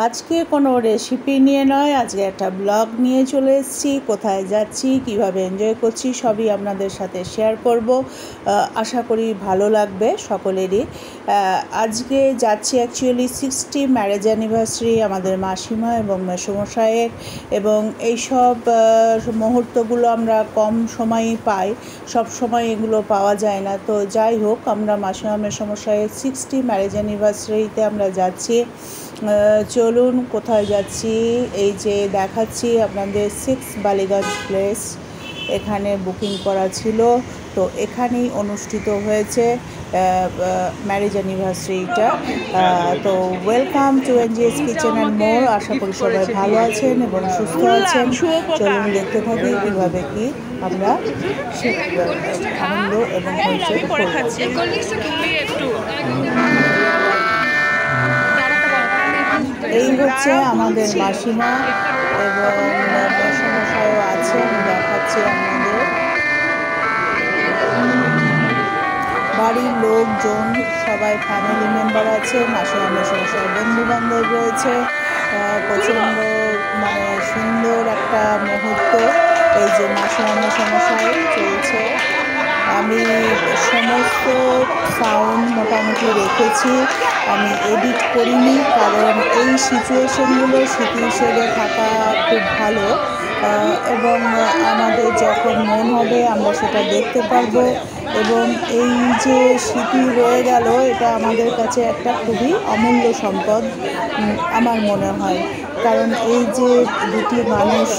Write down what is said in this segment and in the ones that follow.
আজকে কোনো রেসিপি নিয়ে নয়, আজকে একটা ব্লগ নিয়ে চলে এসেছি। কোথায় যাচ্ছি, কিভাবে এনজয় করছি সবই আপনাদের সাথে শেয়ার করব। আশা করি ভালো লাগবে সকলেরই। আজকে যাচ্ছি অ্যাকচুয়ালি 60 ম্যারেজ অ্যানিভার্সারি আমাদের মাসিমা এবং মেসোমশাইয়ের, এবং এইসব মুহূর্তগুলো আমরা কম সময়ই পাই, সব সময় এগুলো পাওয়া যায় না। তো যাই হোক, আমরা মাসিমা মেসোমশাইয়ের 60 ম্যারেজ অ্যানিভার্সারিতে আমরা যাচ্ছি। চলুন কোথায় যাচ্ছি, এই যে দেখাচ্ছি আপনাদের 6 বালিগঞ্জ প্লেস। এখানে বুকিং করা ছিল, তো এখানেই অনুষ্ঠিত হয়েছে ম্যারেজ অ্যানিভার্সারিটা। তো welcome to NGS kitchen and more. আশা করি সবাই ভালো আছেন এবং সুস্থ আছেন। চলুন দেখতে থাকি কীভাবে কি আমরা আনন্দ এবং এই হচ্ছে আমাদের মাসিমা এবং মেসোমশাইও আছে। আমি দেখাচ্ছি আপনাদের বাড়ির লোকজন, সবাই ফ্যামিলি মেম্বার আছে, মাসিমা মেসোমশাই বন্ধু বান্ধব রয়েছে। প্রচণ্ড সুন্দর একটা মুহূর্ত। এই যে মাসিমা মেসোমশাই চলছে। আমি সমস্ত সাউন্ড মোটামুটি রেখেছি, আমি এডিট করিনি, কারণ এই সিচুয়েশনগুলো স্মৃতি হিসেবে থাকা খুব ভালো, এবং আমাদের যখন মন হবে আমরা সেটা দেখতে পারবো। এবং এই যে স্মৃতি রয়ে গেল, এটা আমাদের কাছে একটা খুবই অমূল্য সম্পদ আমার মনে হয়। কারণ এই যে দুটি মানুষ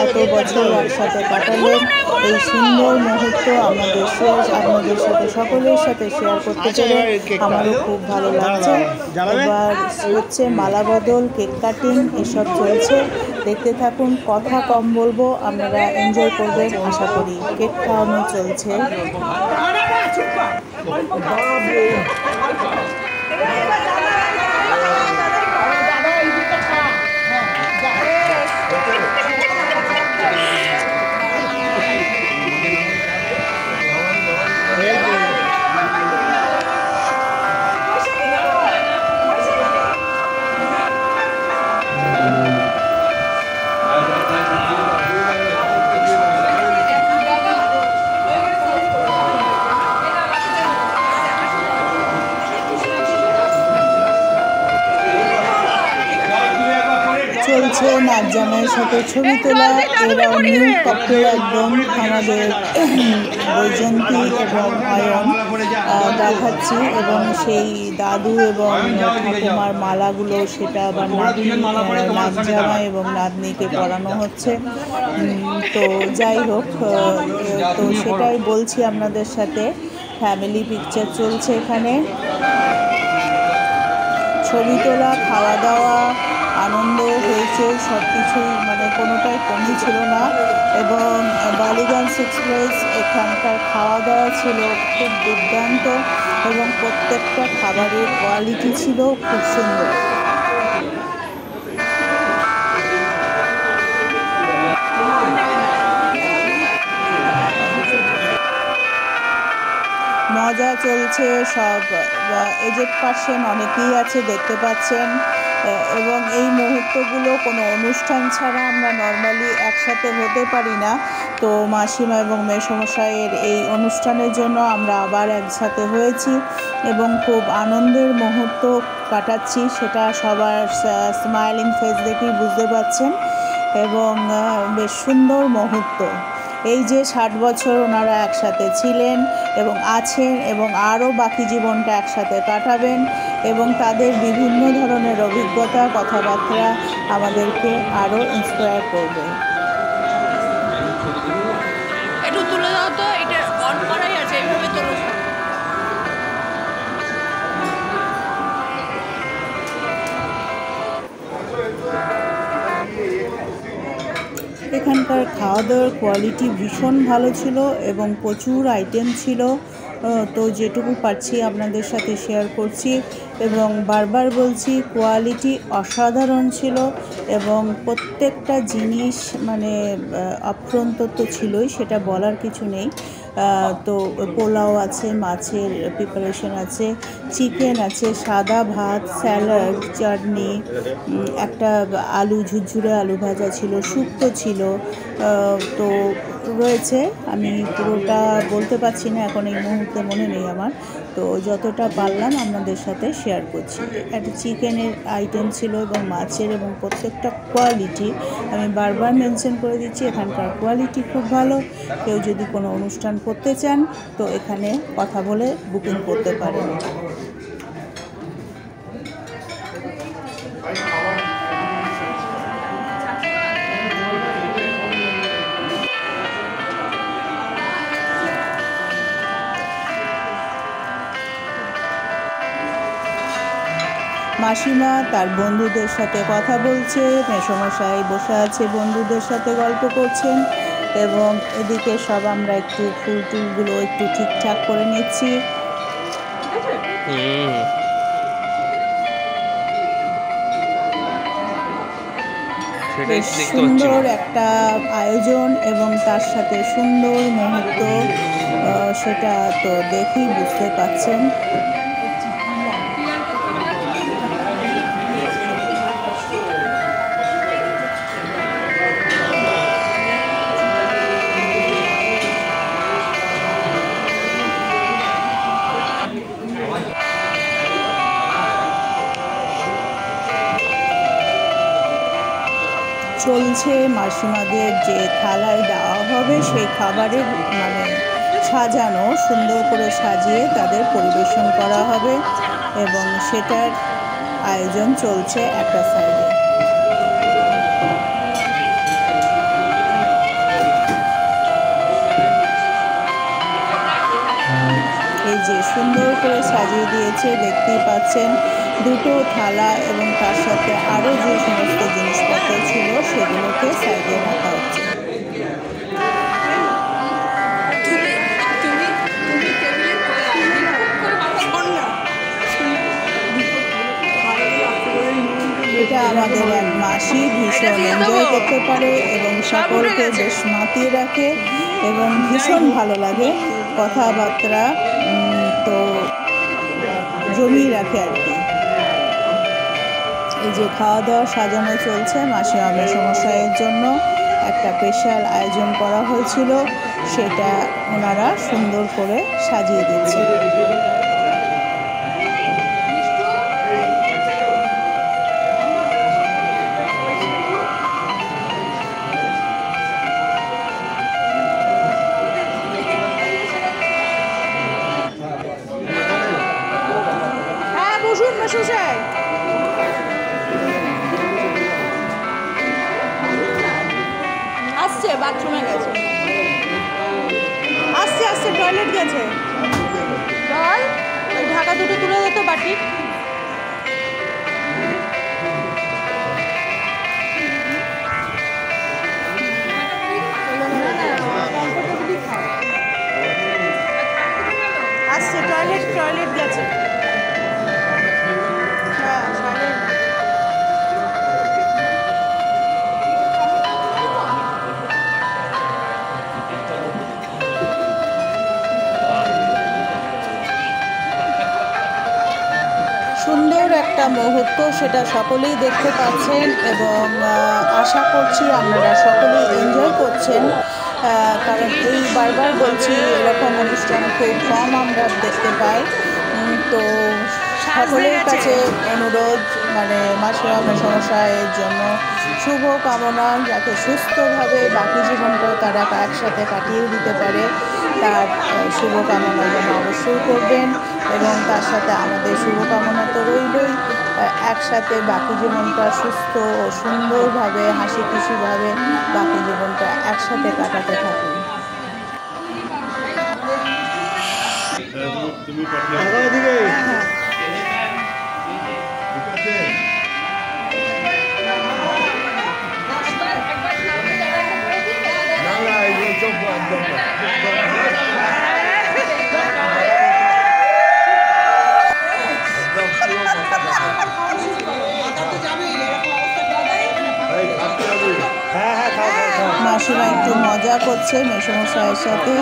এত বছর একসাথে কাটালেন, এই সুন্দর মুহূর্ত আপনাদের সাথে সকলের সাথে শেয়ার করতে পেরে আমারও খুব ভালো লাগছে। এবার হচ্ছে মালা বদল, কেক কাটিং এসব চলছে, দেখতে থাকুন। কথা কম বলবো, আপনারা এনজয় করবেন আশা করি। কেক খাওয়ানো চলছে। চলছে নাচ জামাইয়ের সাথে ছবি তোলা। এরাও নিউ কাপল একদম। আমাদের বৈজন্তী এবং অয়ন দেখাচ্ছি, এবং সেই দাদু এবং ঠাকুমার মালাগুলো সেটা আবার নাচ জামাই এবং নাতনিকে পরানো হচ্ছে। তো যাই হোক, তো সেটাই বলছি আপনাদের সাথে। ফ্যামিলি পিকচার চলছে এখানে, ছবি তোলা, খাওয়া দাওয়া, আনন্দ হয়েছে, সব কিছুই কোনোটাই কমই ছিল না। এবং বালিগঞ্জ 6 প্লেস, এখানকার খাওয়া দাওয়া ছিল খুব দুর্দান্ত, এবং প্রত্যেকটা খাবারের কোয়ালিটি ছিল খুব সুন্দর। মজা চলছে, সব এজেড পার্সন অনেকেই আছে দেখতে পাচ্ছেন। এবং এই মুহূর্তগুলো কোনো অনুষ্ঠান ছাড়া আমরা নর্মালি একসাথে হতে পারি না। তো মাসিমা এবং মেসোমশাইয়ের এই অনুষ্ঠানের জন্য আমরা আবার একসাথে হয়েছি এবং খুব আনন্দের মুহূর্ত কাটাচ্ছি, সেটা সবার স্মাইলিং ফেস দেখেই বুঝতে পারছেন। এবং বেশ সুন্দর মুহূর্ত। এই যে 60 বছর ওনারা একসাথে ছিলেন এবং আছেন, এবং আরও বাকি জীবনটা একসাথে কাটাবেন, এবং তাদের বিভিন্ন ধরনের অভিজ্ঞতা, কথাবার্তা আমাদেরকে আরও ইন্সপায়ার করবে। একটু তুলে দাও তো, এটা অন করাই আছে, এইভাবে তোলো। এখানকার খাওয়া দাওয়ার কোয়ালিটি ভীষণ ভালো ছিল এবং প্রচুর আইটেম ছিল। তো যেটুকু পারছি আপনাদের সাথে শেয়ার করছি, এবং বারবার বলছি কোয়ালিটি অসাধারণ ছিল, এবং প্রত্যেকটা জিনিস আপ্রন্ত তো ছিলই, সেটা বলার কিছু নেই। তো পোলাও আছে, মাছের প্রিপারেশন আছে, চিকেন আছে, সাদা ভাত, স্যালাড, চাটনি, একটা আলু ঝুরঝুরে আলু ভাজা ছিল, শুক্তো ছিল, তো রয়েছে। আমি পুরোটা বলতে পারছি না এখন, এই মুহূর্তে মনে নেই আমার, তো যতটা পারলাম আপনাদের সাথে শেয়ার করছি। একটা চিকেনের আইটেম ছিল এবং মাছের, এবং প্রত্যেকটা কোয়ালিটি আমি বারবার মেনশন করে দিচ্ছি, এখানকার কোয়ালিটি খুব ভালো। কেউ যদি কোনো অনুষ্ঠান করতে চান তো এখানে কথা বলে বুকিং করতে পারেন। মাসিমা তার বন্ধুদের সাথে কথা বলছে, মেসমশাই বসে আছে বন্ধুদের সাথে গল্প করছেন, এবং এদিকে সব আমরা একটু ফুল টুলগুলো একটু ঠিকঠাক করে নিচ্ছি। বেশ সুন্দর একটা আয়োজন এবং তার সাথে সুন্দর মুহূর্ত, সেটা তো দেখেই বুঝতে পারছেন। চলছে মাসিমাদের যে থালায় দেওয়া হবে সেই খাবারের মানে সাজানো, সুন্দর করে সাজিয়ে তাদের পরিবেশন করা হবে, এবং সেটার আয়োজন চলছে একটা সাইডে। এই যে সুন্দর করে সাজিয়ে দিয়েছে, দেখতেই পাচ্ছেন, দুটো থালা এবং তার সাথে আরও যে সমস্ত জিনিসপত্র ছিল সেগুলোকে সাইডে রাখা হচ্ছে। এটা আমাদের এক মাসি ভীষণ এনজয় করতে পারে এবং সকলকে বেশ মাতিয়ে রাখে এবং ভীষণ ভালো লাগে, কথাবার্তা তো জমিয়ে রাখে আর কি। এই যে খাওয়া দাওয়া সাজানো চলছে, মাসিমা মেসমশাইয়ের জন্য একটা স্পেশাল আয়োজন করা হয়েছিল, সেটা ওনারা সুন্দর করে সাজিয়ে দিচ্ছে। হ্যাঁ, বসুন মেসমশাই। আসছে, বাথরুমে গেছে, আসছে আসছে, টয়লেট গেছে। জল ওই ঢাকা দুটো তুলে দিত বাটি। আসছে, টয়লেট গেছে। হ্যাঁ, সুন্দর একটা মুহূর্ত, সেটা সকলেই দেখতে পাচ্ছেন এবং আশা করছি আপনারা সকলেই এনজয় করছেন, কারণ এই বারবার বলছি এরকম অনুষ্ঠান খুব কম আমরা দেখতে পাই। তো সকলের কাছে অনুরোধ, মানে মাসিমা মেসমশাইয়ের জন্য শুভ কামনা, যাতে সুস্থভাবে বাকি জীবনটাও তারা একসাথে কাটিয়ে দিতে পারে, তার শুভকামনা যেন অবশ্যই করবেন, এবং তার সাথে আমাদের শুভকামনা তো রইলই, একসাথে বাকি জীবনটা সুস্থ ও সুন্দরভাবে হাসি খুশিভাবে বাকি জীবনটা একসাথে কাটাতে থাকুন। মাসিমা একটু মজা করছে মেসমশাইয়ের সাথে,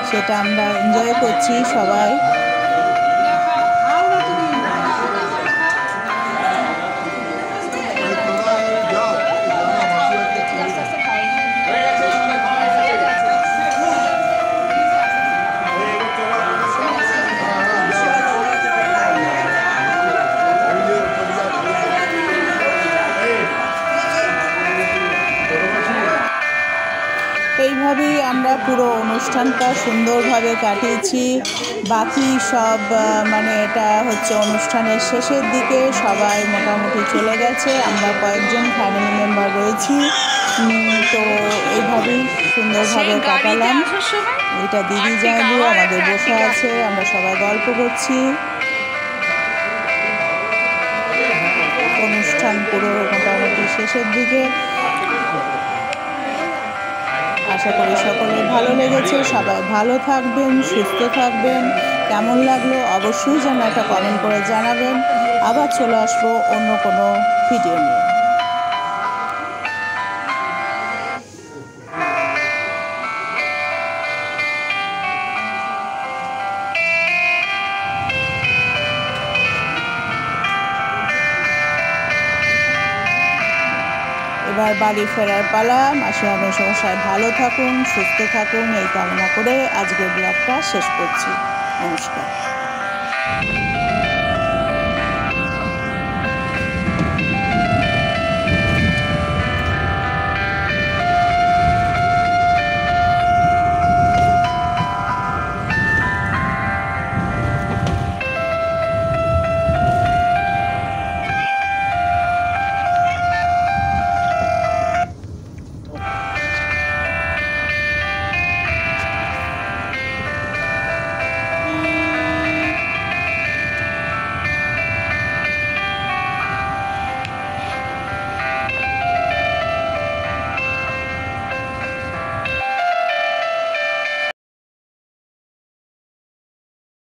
সেটা আমরা এনজয় করছি সবাই। এইভাবেই আমরা পুরো অনুষ্ঠানটা সুন্দরভাবে কাটিয়েছি। বাকি সব মানে এটা হচ্ছে অনুষ্ঠানের শেষের দিকে, সবাই মোটামুটি চলে গেছে, আমরা কয়েকজন ফ্যামিলি মেম্বার রয়েছি। তো এইভাবেই সুন্দরভাবে কাটালাম। এটা দিদি জানবু আমাদের বসে আছে, আমরা সবাই গল্প করছি। অনুষ্ঠান পুরো মোটামুটি শেষের দিকে। আশা করি সকলের ভালো লেগেছে, সবাই ভালো থাকবেন, সুস্থ থাকবেন। কেমন লাগলো অবশ্যই যেন একটা কমেন্ট করে জানাবেন। আবার চলে আসবো অন্য কোনো ভিডিও নিয়ে। এবার বাড়ি ফেরার পালা। মাসিমা সমস্যায় ভালো থাকুন, সুস্থ থাকুন এই কামনা করে আজকের ব্লগটা শেষ করছি। নমস্কার।